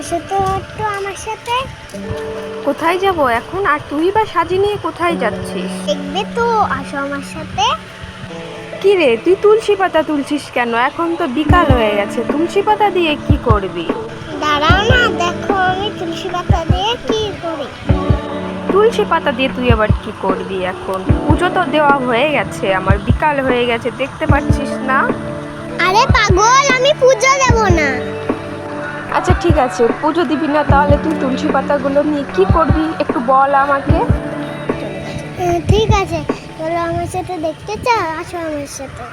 এসো তো একটু আমার সাথে। কোথায় যাব এখন? আর তুই বা সাজি নিয়ে কোথায় যাচ্ছিস? দেখবে তো, আসো আমার সাথে। কি রে, তুই তুলসী পাতা তুলছিস কেন? এখন তো বিকাল হয়ে গেছে, তুলসী পাতা দিয়ে কি করবি? দাঁড়াও না, দেখো আমি তুলসী পাতা দিয়ে কি করি। তুলসী পাতা দিয়ে তুই আবার কি করবি এখন? পুজো তো দেওয়া হয়ে গেছে, আমার বিকাল হয়ে গেছে, দেখতে পাচ্ছিস না? আরে পাগল, আমি পুজো দেব না। আচ্ছা ঠিক আছে, পুজো দিবি না তাহলে তুই তুলসী পাতাগুলো নিয়ে কি করবি একটু বল আমাকে। ঠিক আছে, চলো আমার সাথে, দেখতে চাও? আসো আমার সাথে।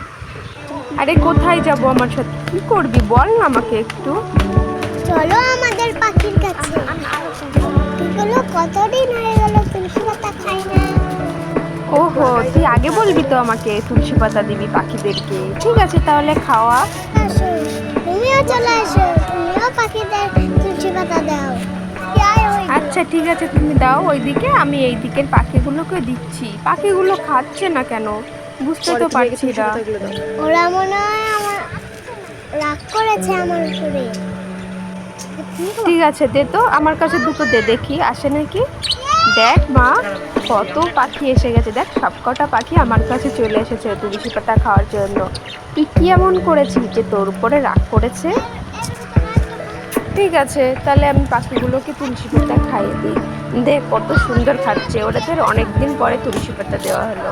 আরে কোথায় যাব আমার সাথে? কি করবি বল না আমাকে একটু। চলো আমাদের পাখির কাছে। কি হলো, কতদিন হয়ে গেল তুলসী পাতা খাই না। ওহো, তুই আগে বলবি তো আমাকে তুলসী পাতা দিবি পাখিদেরকে। ঠিক আছে তাহলে খাওয়া। আসো, তুমিও চলে আসো, তুমিও পাখিদের তুলসী পাতা দাও। আচ্ছা ঠিক আছে, তুমি দাও ওইদিকে, আমি এই দিকের পাখিগুলোকে দিচ্ছি। পাখিগুলো খাচ্ছে না কেন বুঝতে তো পারছি না। ওরা মনে হয় আমার রাগ করেছে আমার উপরে। ঠিক আছে দে তো, আমার কাছে দুটো দে, দেখি আসে নাকি। দেখ মা, কত পাখি এসে গেছে, দেখ সবকটা পাখি আমার কাছে চলে এসেছে তুলসী পাতা খাওয়ার জন্য। তুই কি এমন করেছিস যে তোর উপরে রাগ করেছে? ঠিক আছে তাহলে আমি পাখিগুলোকে তুলসী পাতা খাইয়ে দিই। দেখ কত সুন্দর খাচ্ছে, ওদের অনেক দিন পরে তুলসী পাতা দেওয়া হলো।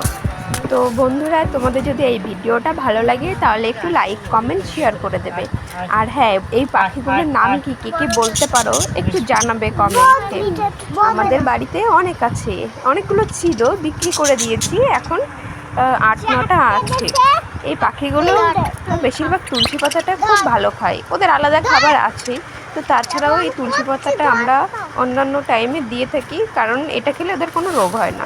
তো বন্ধুরা, তোমাদের যদি এই ভিডিওটা ভালো লাগে তাহলে একটু লাইক কমেন্ট শেয়ার করে দেবে। আর হ্যাঁ, এই পাখিগুলোর নাম কি কি বলতে পারো একটু জানাবে কমেন্টে। আমাদের বাড়িতে অনেক আছে, অনেকগুলো ছিল, বিক্রি করে দিয়েছি, এখন 8-9টা আছে। এই পাখিগুলো বেশিরভাগ তুলসী পাতাটা খুব ভালো খায়, ওদের আলাদা খাবার আছে। তো তাছাড়াও এই তুলসী পাতাটা আমরা অন্যান্য টাইমে দিয়ে থাকি, কারণ এটা খেলে ওদের কোনো রোগ হয় না।